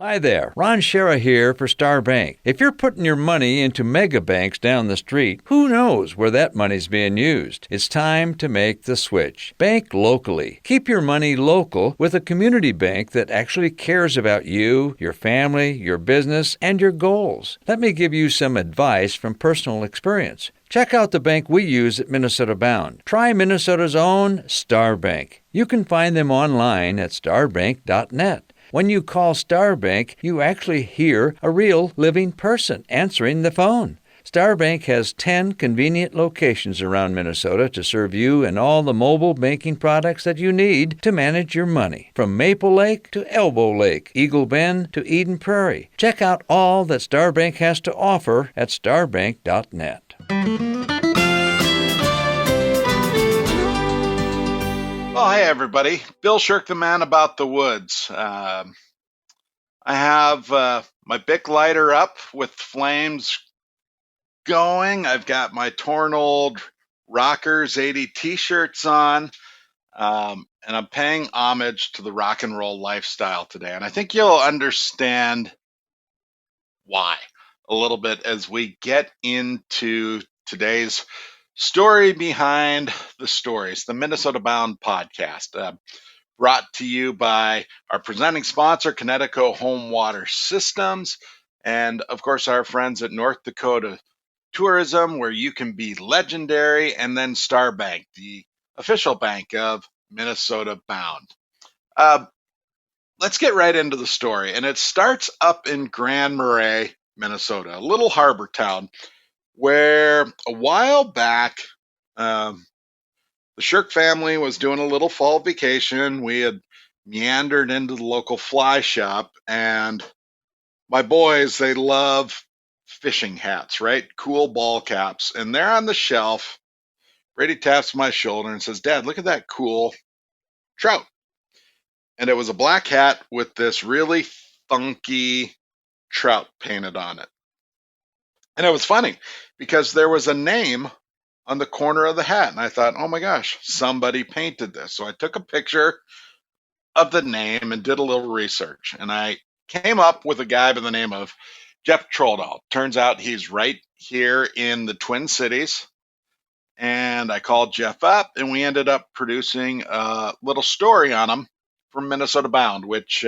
Hi there, Ron Shera here for Star Bank. If you're putting your money into mega banks down the street, who knows where that money's being used? It's time to make the switch. Bank locally. Keep your money local with a community bank that actually cares about you, your family, your business, and your goals. Let me give you some advice from personal experience. Check out the bank we use at Minnesota Bound. Try Minnesota's own Star Bank. You can find them online at starbank.net. When you call Star Bank, you actually hear a real living person answering the phone. Star Bank has 10 convenient locations around Minnesota to serve you and all the mobile banking products that you need to manage your money. From Maple Lake to Elbow Lake, Eagle Bend to Eden Prairie. Check out all that Star Bank has to offer at starbank.net. Oh, hey, everybody. Bill Shirk, the man about the woods. I have my Bic lighter up with flames going. I've got my torn old Rockers 80 t-shirts on, and I'm paying homage to the rock and roll lifestyle today. And I think you'll understand why a little bit as we get into today's story behind the stories, the Minnesota Bound podcast, brought to you by our presenting sponsor, Connecticut Home Water Systems, and of course our friends at North Dakota Tourism, where you can be legendary, and then Star Bank, the official bank of Minnesota Bound. Let's get right into the story, and it starts up in Grand Marais, Minnesota, a little harbor town, where a while back, the Shirk family was doing a little fall vacation. We had meandered into the local fly shop, and my boys, they love fishing hats, right? Cool ball caps. And they're on the shelf. Brady taps my shoulder and says, "Dad, look at that cool trout." And it was a black hat with this really funky trout painted on it. And it was funny because there was a name on the corner of the hat. And I thought, oh my gosh, somebody painted this. So I took a picture of the name and did a little research. And I came up with a guy by the name of Jeff Troldahl. Turns out he's right here in the Twin Cities. And I called Jeff up, and we ended up producing a little story on him from Minnesota Bound, which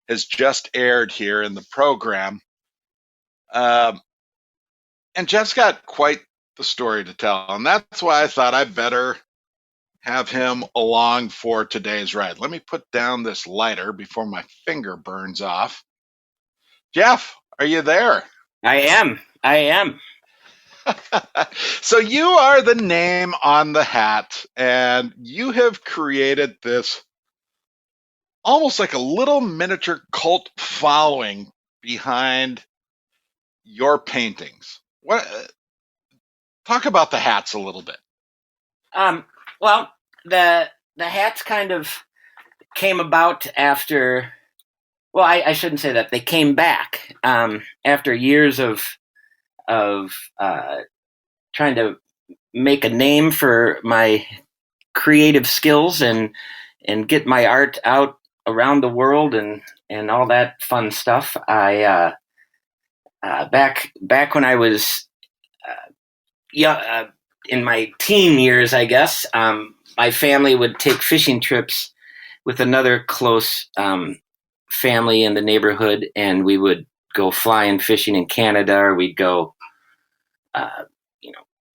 has just aired here in the program. And Jeff's got quite the story to tell, and that's why I thought I better have him along for today's ride. Let me put down this lighter before my finger burns off. Jeff, are you there? I am. So you are the name on the hat, and you have created this almost like a little miniature cult following behind your paintings. Talk about the hats a little bit. Well, the hats kind of came about after. Well, I shouldn't say that. They came back after years of trying to make a name for my creative skills and get my art out around the world and all that fun stuff. I back when I was in my teen years, I guess, my family would take fishing trips with another close family in the neighborhood, and we would go flying fishing in Canada, or we'd go,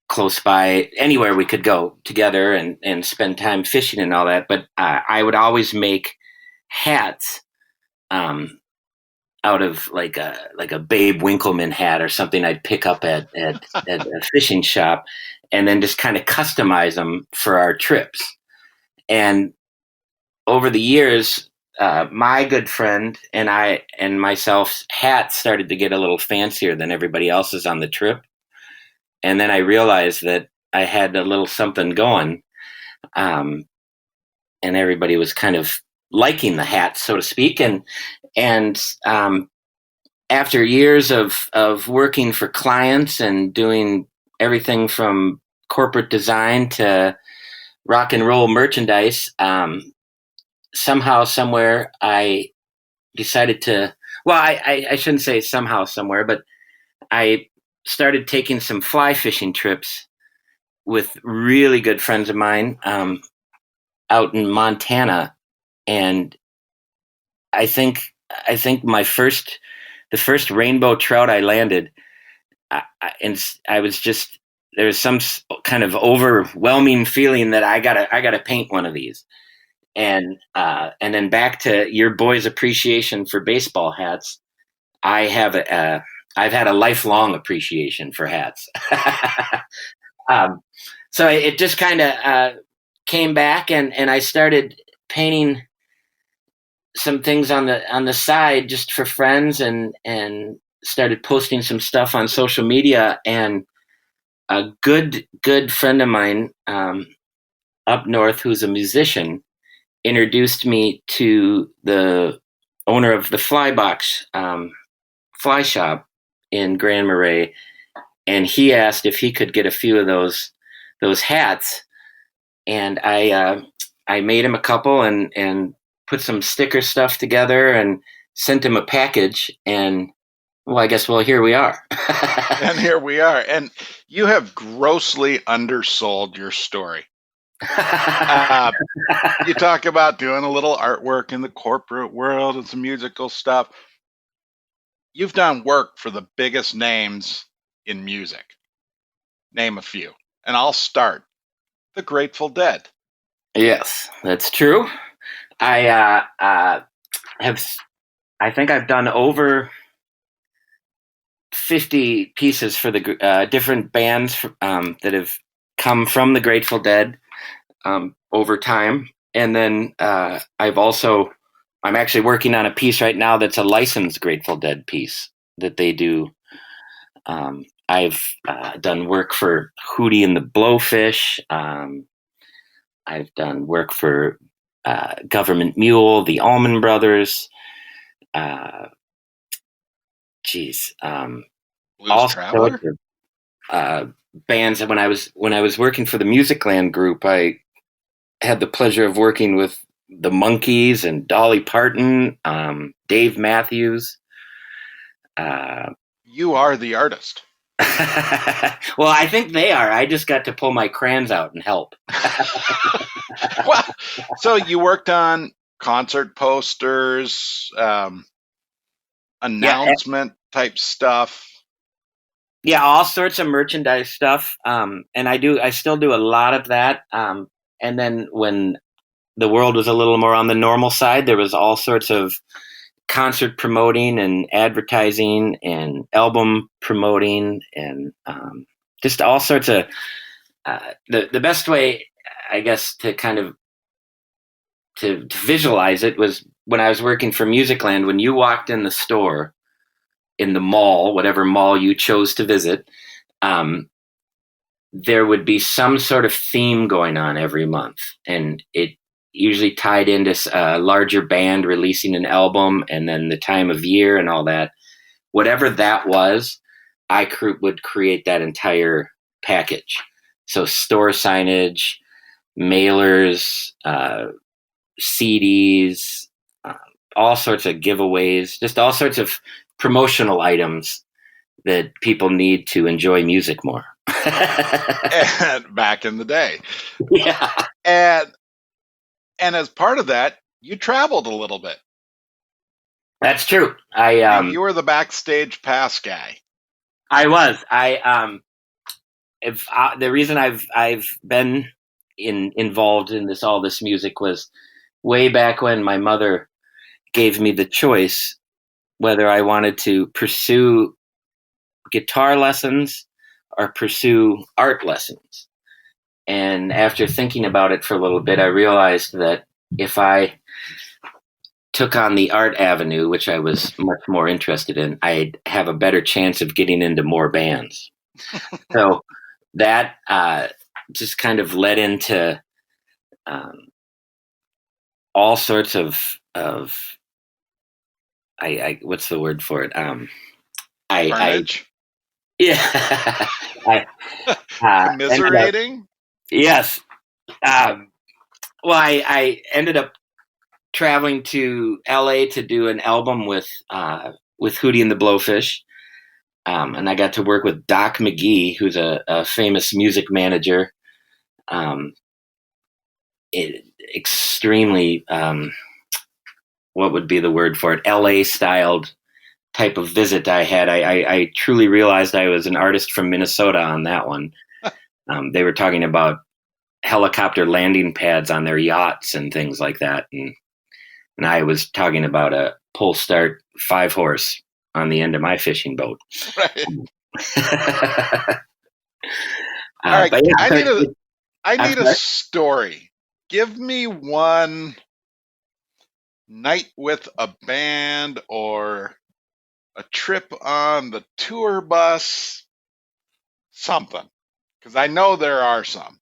close by, anywhere we could go together and spend time fishing and all that. But I would always make hats out of like a Babe Winkleman hat or something I'd pick up at a fishing shop, and then just kind of customize them for our trips. And over the years, my good friend and I and myself's hats started to get a little fancier than everybody else's on the trip. And then I realized that I had a little something going, and everybody was kind of liking the hat, so to speak. And after years of working for clients and doing everything from corporate design to rock and roll merchandise, somehow, somewhere, I decided to Well, I shouldn't say somehow, somewhere, but I started taking some fly fishing trips with really good friends of mine out in Montana, and I think I think the first rainbow trout I landed, and I was just there was some kind of overwhelming feeling that I gotta paint one of these, and then back to your boy's appreciation for baseball hats. I have I've had a lifelong appreciation for hats. um, so it just kind of came back, and I started painting some things on the side just for friends, and started posting some stuff on social media. And a good friend of mine up north, who's a musician, introduced me to the owner of the Flybox fly shop in Grand Marais, and he asked if he could get a few of those hats, and I made him a couple, and put some sticker stuff together and sent him a package, and well, I guess, here we are. And here we are. And you have grossly undersold your story. You talk about doing a little artwork in the corporate world and some musical stuff. You've done work for the biggest names in music. Name a few. And I'll start. The Grateful Dead. Yes, that's true. I I think I've done over 50 pieces for the different bands that have come from the Grateful Dead over time. And then I'm actually working on a piece right now that's a licensed Grateful Dead piece that they do. I've done work for Hootie and the Blowfish. I've done work for Government Mule, the Allman Brothers. Blues all Traveler? sorts of bands. And when I was working for the Musicland group, I had the pleasure of working with the Monkees and Dolly Parton, Dave Matthews. You are the artist. Well, I think they are. I just got to pull my crayons out and help. Well, so you worked on concert posters, announcement type stuff. Yeah, all sorts of merchandise stuff. And I still do a lot of that. And then when the world was a little more on the normal side, there was all sorts of concert promoting and advertising and album promoting, and just all sorts of the best way, I guess, to kind of to visualize it was when I was working for Musicland. When you walked in the store, in the mall, whatever mall you chose to visit, there would be some sort of theme going on every month, and it usually tied into a larger band releasing an album, and then the time of year and all that. Whatever that was, I would create that entire package. So store signage, mailers, CDs, all sorts of giveaways, just all sorts of promotional items that people need to enjoy music more. And back in the day. Yeah. And as part of that, you traveled a little bit. That's true. You were the backstage pass guy. I was. The reason I've been involved in all this music was way back when my mother gave me the choice whether I wanted to pursue guitar lessons or pursue art lessons. And after thinking about it for a little bit, I realized that if I took on the art avenue, which I was much more interested in, I'd have a better chance of getting into more bands. So that just kind of led into all sorts of what's the word for it? Carnage? Yeah. Commiserating? Yes. Well, I ended up traveling to LA to do an album with Hootie and the Blowfish. And I got to work with Doc McGee, who's a famous music manager. Extremely, what would be the word for it? LA styled type of visit I had. I truly realized I was an artist from Minnesota on that one. They were talking about helicopter landing pads on their yachts and things like that. And I was talking about a pull start 5-horse on the end of my fishing boat. Right. All right. Yeah, I need a story. Give me one night with a band or a trip on the tour bus, something. Because I know there are some.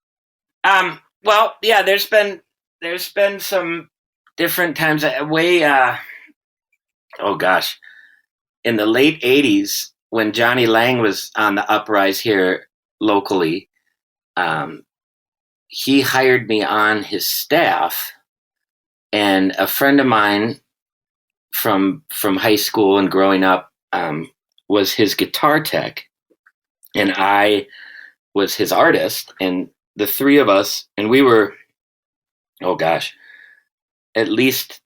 Well, yeah, there's been some different times oh gosh, in the late 80s when Johnny Lang was on the uprise here locally, he hired me on his staff, and a friend of mine from high school and growing up was his guitar tech, and I was his artist, and the three of us, and we were, oh gosh, at least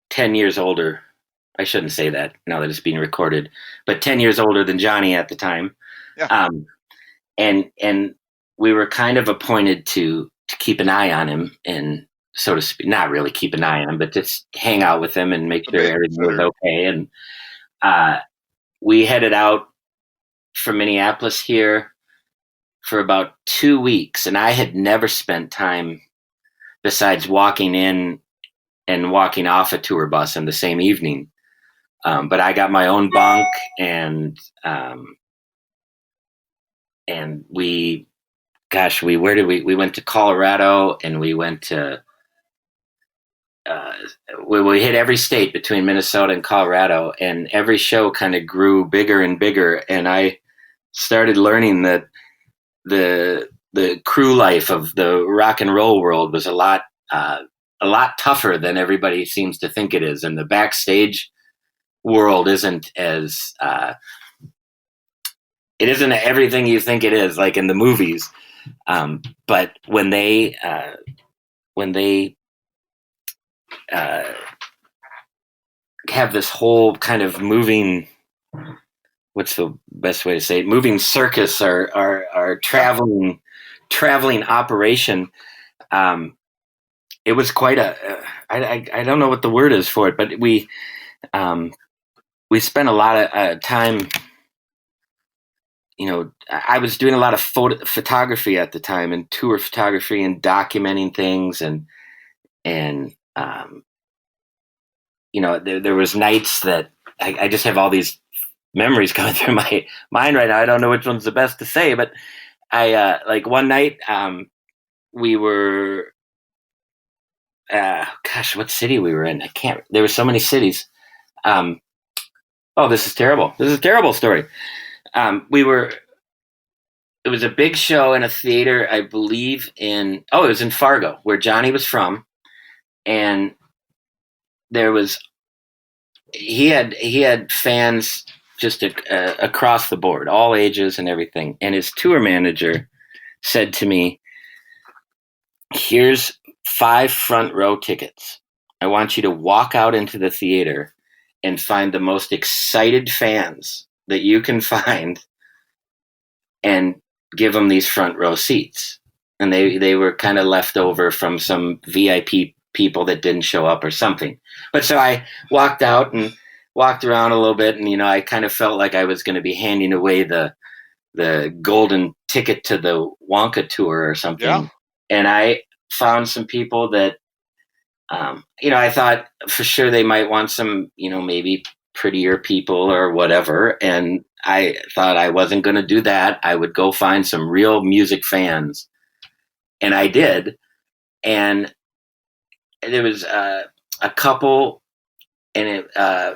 10 years older. I shouldn't say that now that it's being recorded, but 10 years older than Johnny at the time. Yeah. And we were kind of appointed to keep an eye on him, and so to speak, not really keep an eye on him, but just hang out with him and make sure everything was okay. And we headed out from Minneapolis here for about 2 weeks, and I had never spent time besides walking in and walking off a tour bus in the same evening. But I got my own bunk, and we went to Colorado, and we went to, we hit every state between Minnesota and Colorado, and every show kind of grew bigger and bigger. And I started learning that the crew life of the rock and roll world was a lot tougher than everybody seems to think it is. And the backstage world isn't as, it isn't everything you think it is, like in the movies. But when they have this whole kind of moving, what's the best way to say it? Moving circus or traveling operation. It was quite I don't know what the word is for it, but we spent a lot of time. I was doing a lot of photography at the time, and tour photography, and documenting things, and there was nights that I just have all these memories coming through my mind right now. I don't know which one's the best to say, but I like one night we were, what city we were in? There were so many cities. This is terrible. This is a terrible story. It was a big show in a theater, I believe it was in Fargo, where Johnny was from. And he had fans just across the board, all ages and everything. And his tour manager said to me, "Here's 5 front row tickets. I want you to walk out into the theater and find the most excited fans that you can find and give them these front row seats." And they were kind of left over from some VIP people that didn't show up or something. But so I walked out and walked around a little bit, and I kind of felt like I was going to be handing away the golden ticket to the Wonka tour or something. Yeah. And I found some people that I thought for sure they might want some, maybe prettier people or whatever. And I thought I wasn't going to do that. I would go find some real music fans. And I did. And there was a couple, and I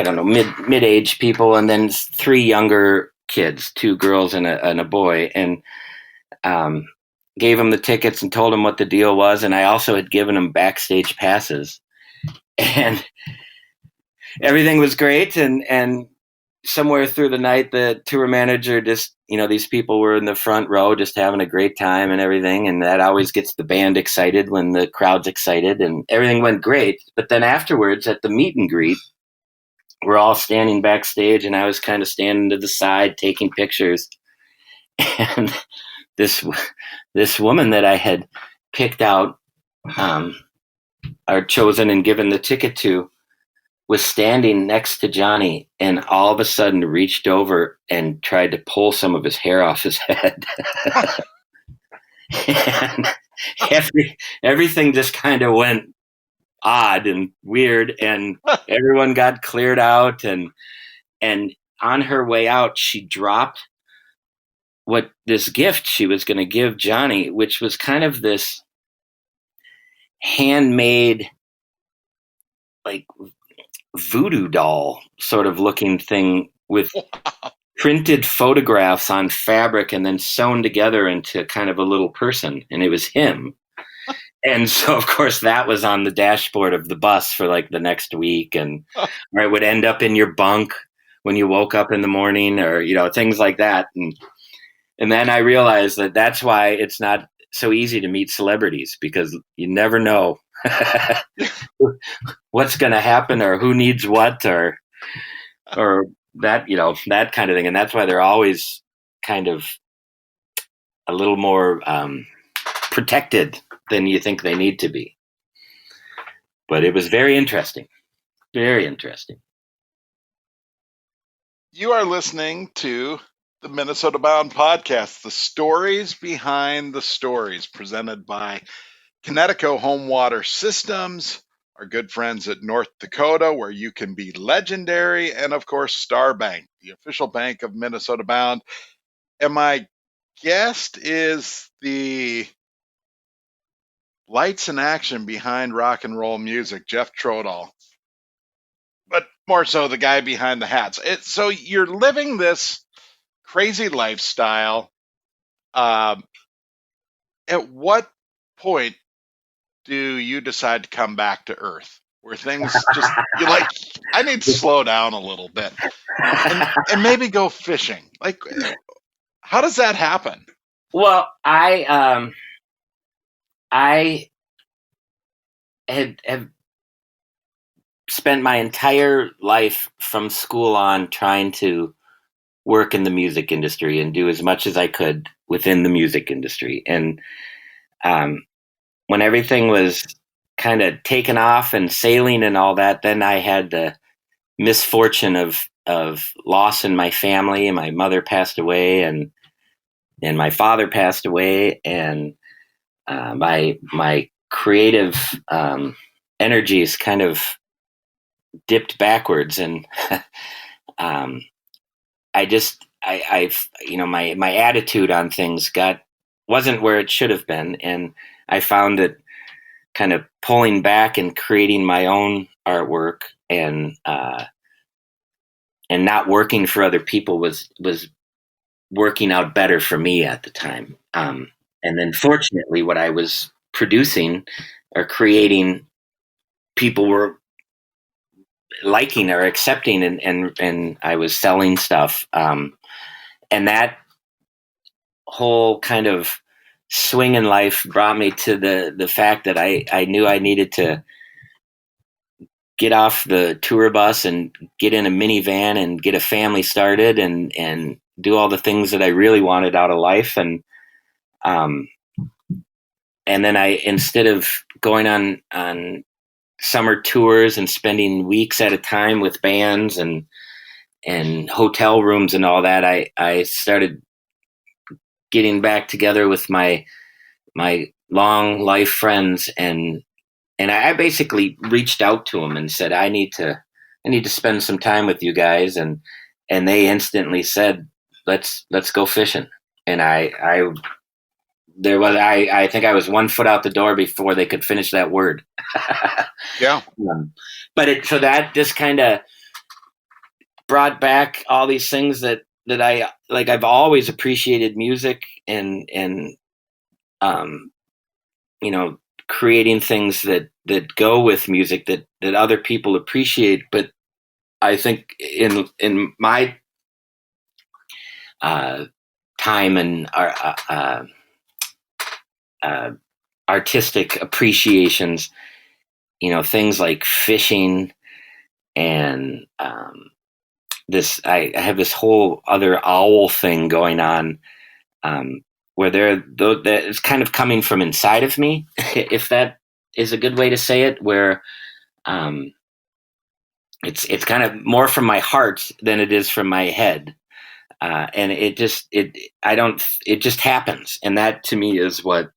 don't know, mid-age people, and then 3 younger kids, 2 girls and a boy, and gave them the tickets and told them what the deal was. And I also had given them backstage passes. And everything was great. And somewhere through the night, the tour manager just, these people were in the front row just having a great time and everything. And that always gets the band excited when the crowd's excited, and everything went great. But then afterwards at the meet and greet, we're all standing backstage, and I was kind of standing to the side taking pictures. And this woman that I had picked out, or chosen and given the ticket to, was standing next to Johnny, and all of a sudden reached over and tried to pull some of his hair off his head. And everything just kind of went odd and weird, and everyone got cleared out. And on her way out, she dropped this gift she was going to give Johnny, which was kind of this handmade, like, voodoo doll sort of looking thing with printed photographs on fabric and then sewn together into kind of a little person. And it was him. And so, of course, that was on the dashboard of the bus for like the next week. And it would end up in your bunk when you woke up in the morning, or, things like that. And then I realized that that's why it's not so easy to meet celebrities, because you never know what's going to happen, or who needs what, or that, that kind of thing. And that's why they're always kind of a little more protected than you think they need to be. But it was very interesting. Very interesting. You are listening to the Minnesota Bound podcast, the stories behind the stories, presented by Connecticut Home Water Systems, our good friends at North Dakota, where you can be legendary, and of course, Star Bank, the official bank of Minnesota Bound. And my guest is the lights and action behind rock and roll music, Jeff Troldahl. But more so, the guy behind the hats. So you're living this crazy lifestyle. At what point do you decide to come back to Earth, where things just, you're like, I need to slow down a little bit and maybe go fishing? Like, how does that happen? Well, I have spent my entire life from school on trying to work in the music industry and do as much as I could within the music industry. And when everything was kind of taken off and sailing and all that, then I had the misfortune of loss in my family. My mother passed away, and my father passed away, and my creative energies kind of dipped backwards. And my attitude on things wasn't where it should have been. And I found that kind of pulling back and creating my own artwork and not working for other people was working out better for me at the time. And then fortunately, what I was producing or creating, people were liking or accepting, and I was selling stuff. And that whole kind of swing in life brought me to the fact that I knew I needed to get off the tour bus and get in a minivan and get a family started and do all the things that I really wanted out of life. And then instead of going on summer tours and spending weeks at a time with bands and hotel rooms and all that, I started getting back together with my long life friends, and I basically reached out to them and said, I need to spend some time with you guys, and they instantly said, let's go fishing. And I think I was 1 foot out the door before they could finish that word. Yeah. So that just kind of brought back all these things that I like. I've always appreciated music and creating things that go with music that other people appreciate. But I think in my time and artistic appreciations, things like fishing and I have this whole other owl thing going on, where it's kind of coming from inside of me, if that is a good way to say it, where it's kind of more from my heart than it is from my head. And it just happens. And that to me is what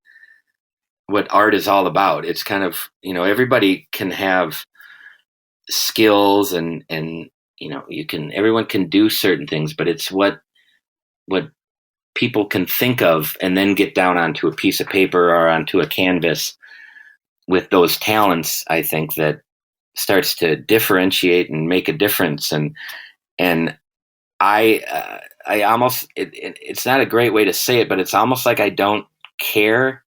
art is all about. It's kind of, everybody can have skills and everyone can do certain things, but it's what people can think of and then get down onto a piece of paper or onto a canvas with those talents, I think, that starts to differentiate and make a difference. And I almost, it's not a great way to say it, but it's almost like I don't care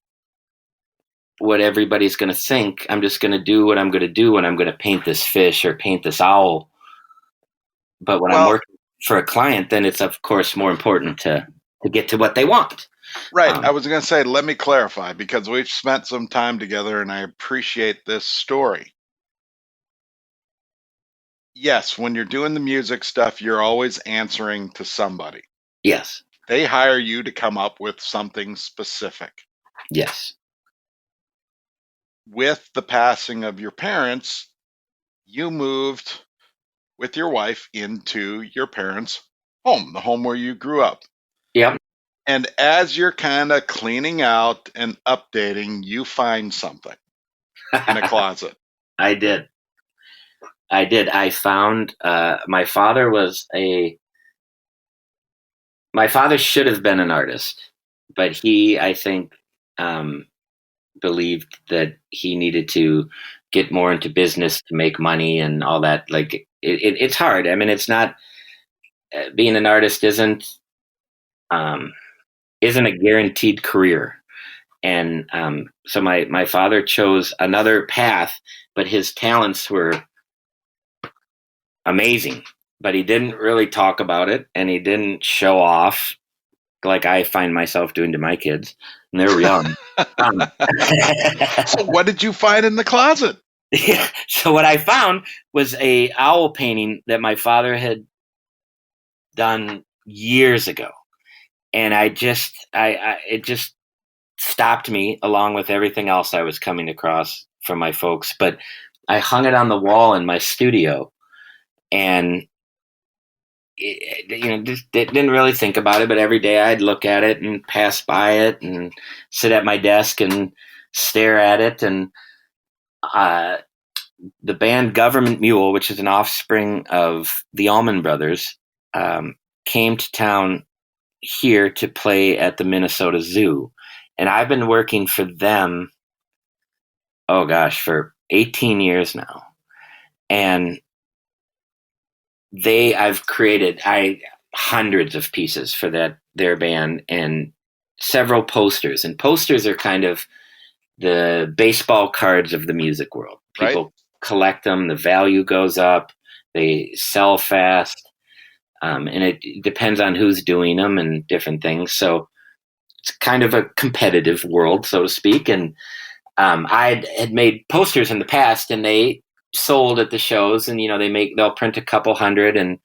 what everybody's going to think. I'm just going to do what I'm going to do, and I'm going to paint this fish or paint this owl. But when I'm working for a client, then it's of course more important to get to what they want. Right. I was going to say, let me clarify, because we've spent some time together and I appreciate this story. Yes, when you're doing the music stuff, you're always answering to somebody. Yes. They hire you to come up with something specific. Yes. With the passing of your parents, you moved with your wife into your parents' home, the home where you grew up. Yep. And as you're kind of cleaning out and updating, you find something in a closet. I did. I found my father should have been an artist, but he, I think, believed that he needed to get more into business to make money and all that. Like it's hard. I mean, it's not, being an artist isn't a guaranteed career. And so my father chose another path, but his talents were amazing, but he didn't really talk about it, and he didn't show off like I find myself doing to my kids, and they're young. So what did you find in the closet? Yeah. So what I found was a owl painting that my father had done years ago, and it just stopped me along with everything else I was coming across from my folks. But I hung it on the wall in my studio, and just didn't really think about it, but every day I'd look at it and pass by it and sit at my desk and stare at it. And the band Government Mule, which is an offspring of the Allman Brothers, came to town here to play at the Minnesota Zoo. And I've been working for them, for 18 years now. And I've created hundreds of pieces for their band, and several posters. And posters are kind of the baseball cards of the music world. People collect them. The value goes up. They sell fast. And it depends on who's doing them and different things. So it's kind of a competitive world, so to speak. And I had made posters in the past, and they sold at the shows, and they'll print a couple hundred, and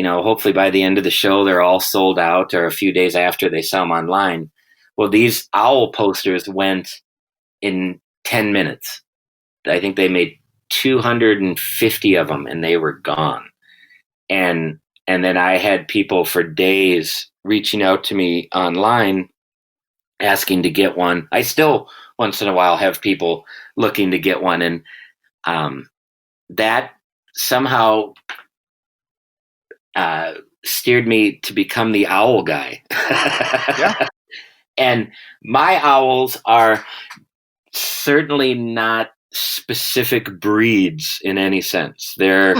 hopefully by the end of the show they're all sold out, or a few days after they sell them online. Well, these owl posters went in 10 minutes. I think they made 250 of them, and they were gone. And then I had people for days reaching out to me online asking to get one. I still once in a while have people looking to get one, and that somehow steered me to become the owl guy. Yeah. And my owls are certainly not specific breeds in any sense. They're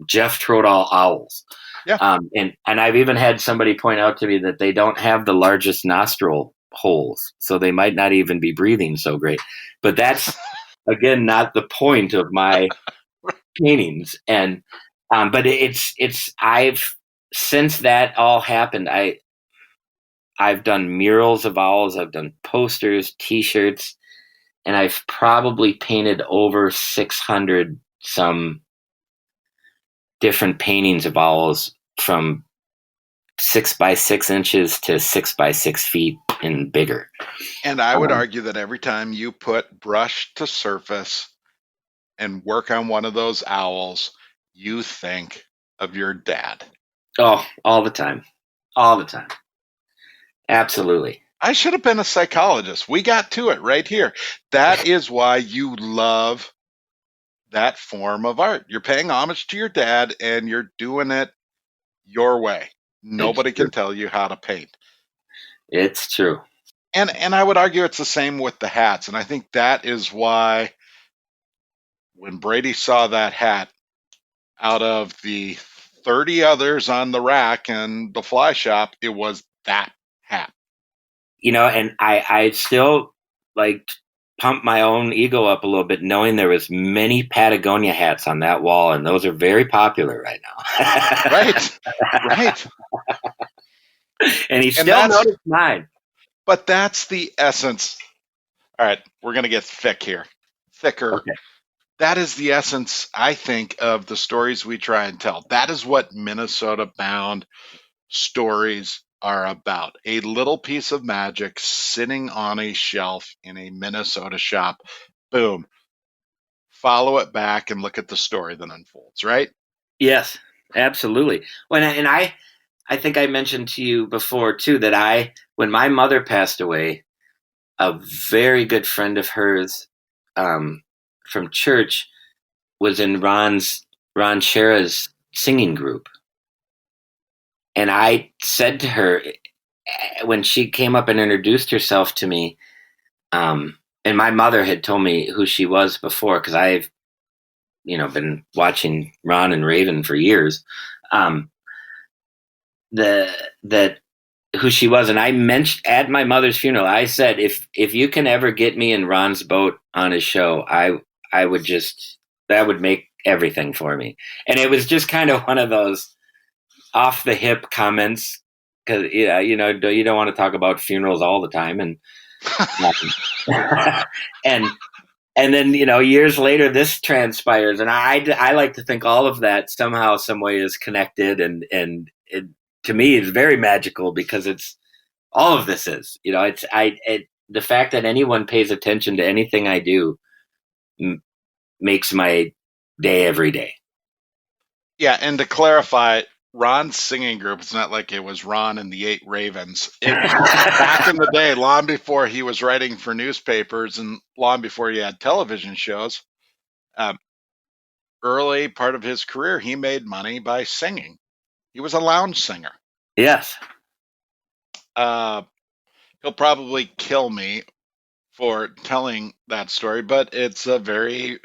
Jeff Troldahl owls. Yeah. And I've even had somebody point out to me that they don't have the largest nostril holes, so they might not even be breathing so great. But that's again not the point of my paintings. And but it's I've since that all happened, I've done murals of owls, I've done posters, T-shirts, and I've probably painted over 600 some different paintings of owls from 6 by 6 inches to 6 by 6 feet and bigger. And I would argue that every time you put brush to surface and work on one of those owls, you think of your dad. Oh, all the time. All the time. Absolutely. I should have been a psychologist. We got to it right here. That is why you love that form of art. You're paying homage to your dad and you're doing it your way. Nobody can tell you how to paint. It's true. And I would argue it's the same with the hats. And I think that is why when Brady saw that hat, out of the 30 others on the rack and the fly shop, it was that hat. You know, and I still like pump my own ego up a little bit, knowing there was many Patagonia hats on that wall, and those are very popular right now. Right. And he still noticed mine. But that's the essence. All right, we're going to get thicker. Okay. That is the essence, I think, of the stories we try and tell. That is what Minnesota Bound stories are about. A little piece of magic sitting on a shelf in a Minnesota shop. Boom. Follow it back and look at the story that unfolds, right? Yes, absolutely. Well, and I think I mentioned to you before, too, that when my mother passed away, a very good friend of hers from church was in Ron Shera's singing group. And I said to her, when she came up and introduced herself to me, and my mother had told me who she was before, because I've, been watching Ron and Raven for years, that who she was. And I mentioned at my mother's funeral, I said, if you can ever get me in Ron's boat on his show, I would that would make everything for me. And it was just kind of one of those off the hip comments, because you don't want to talk about funerals all the time, and and then years later this transpires, and I like to think all of that somehow, some way is connected, and it, to me, is very magical, because it's all of this is the fact that anyone pays attention to anything I do makes my day every day. Yeah, and to clarify, Ron's singing group, it's not like it was Ron and the 8 Ravens. Back in the day, long before he was writing for newspapers and long before he had television shows, early part of his career, he made money by singing. He was a lounge singer. Yes. He'll probably kill me for telling that story, but it's a very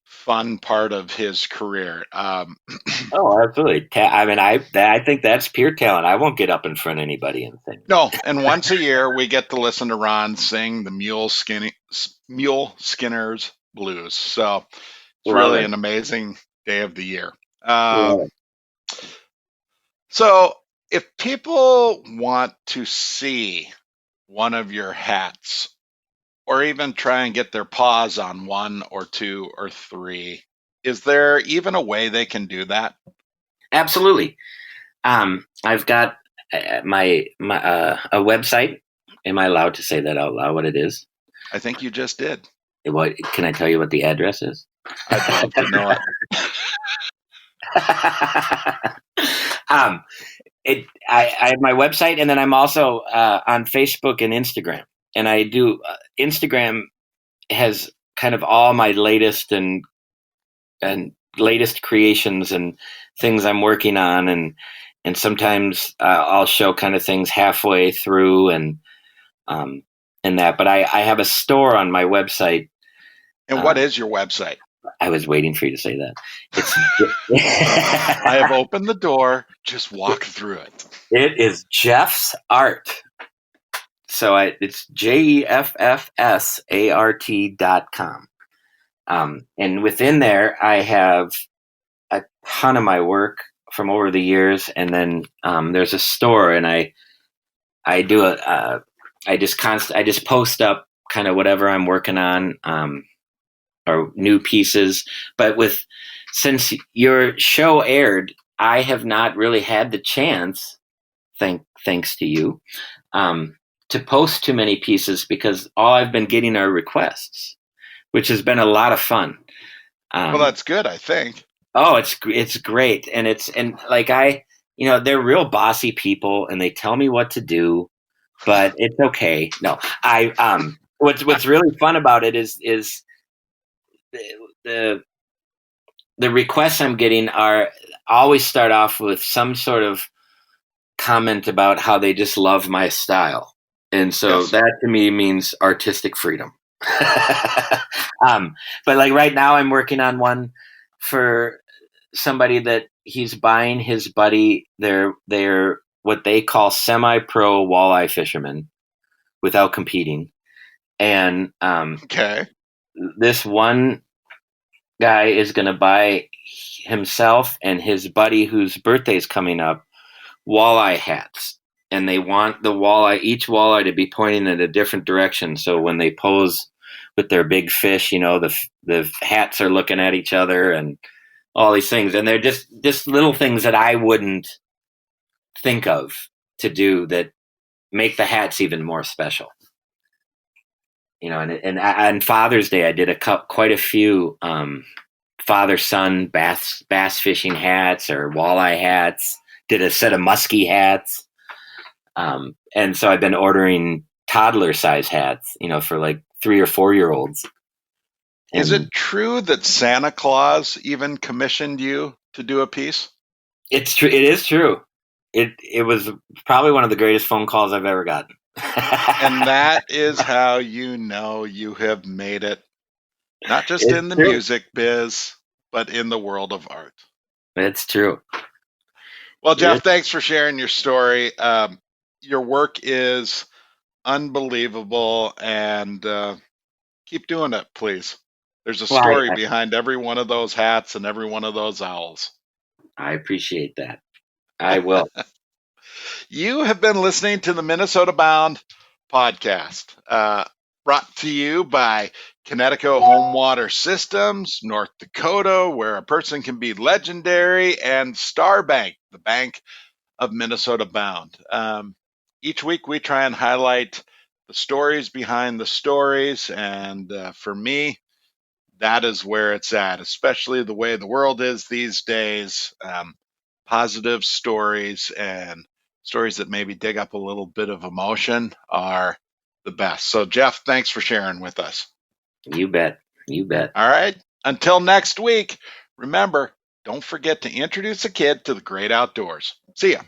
fun part of his career. Oh, absolutely. I think that's pure talent. I won't get up in front of anybody and sing. No, and once a year we get to listen to Ron sing the Mule Skinner's Blues. So it's really an amazing day of the year. So if people want to see one of your hats, or even try and get their paws on 1 or 2 or 3, is there even a way they can do that? Absolutely. I've got my a website. Am I allowed to say that out loud, what it is? I think you just did. What, can I tell you what the address is? I'd love to know it. I have my website, and then I'm also on Facebook and Instagram. And I do Instagram has kind of all my latest and latest creations and things I'm working on, and sometimes I'll show kind of things halfway through and that. But I have a store on my website. And what is your website? I was waiting for you to say that. I have opened the door. Just walk through it. It is Jeff's Art. it's jeffsart.com. And within there, I have a ton of my work from over the years, and then there's a store, and I do I just post up kind of whatever I'm working on, or new pieces. But since your show aired, I have not really had the chance, thanks to you, to post too many pieces, because all I've been getting are requests, which has been a lot of fun. Well, that's good, I think. Oh, it's great, and they're real bossy people, and they tell me what to do, but it's okay. No, what's really fun about it is the the requests I'm getting are always start off with some sort of comment about how they just love my style, and so Yes. that to me means artistic freedom. But like right now, I'm working on one for somebody that he's buying his buddy. They're what they call semi-pro walleye fishermen without competing, and Okay. this one guy is going to buy himself and his buddy whose birthday's coming up walleye hats, and they want each walleye to be pointing in a different direction, so when they pose with their big fish, the hats are looking at each other and all these things, and they're just little things that I wouldn't think of to do that make the hats even more special. And on Father's Day, I did quite a few father-son bass fishing hats or walleye hats. Did a set of muskie hats, and so I've been ordering toddler size hats, for like 3 or 4 year olds. Is it true that Santa Claus even commissioned you to do a piece? It's true. It is true. It was probably one of the greatest phone calls I've ever gotten. And that is how you know you have made it, not just It's in the true. music biz, but in the world of art. It's true. Well, Jeff, thanks for sharing your story. Your work is unbelievable, and keep doing it, please. There's a story behind every one of those hats and every one of those owls. I appreciate that. I will. You have been listening to the Minnesota Bound podcast, brought to you by Connecticut Home Water Systems, North Dakota, where a person can be legendary, and Star Bank, the bank of Minnesota Bound. Each week we try and highlight the stories behind the stories, and for me, that is where it's at, especially the way the world is these days. Positive stories and stories that maybe dig up a little bit of emotion are the best. So, Jeff, thanks for sharing with us. You bet. You bet. All right. Until next week, remember, don't forget to introduce a kid to the great outdoors. See ya.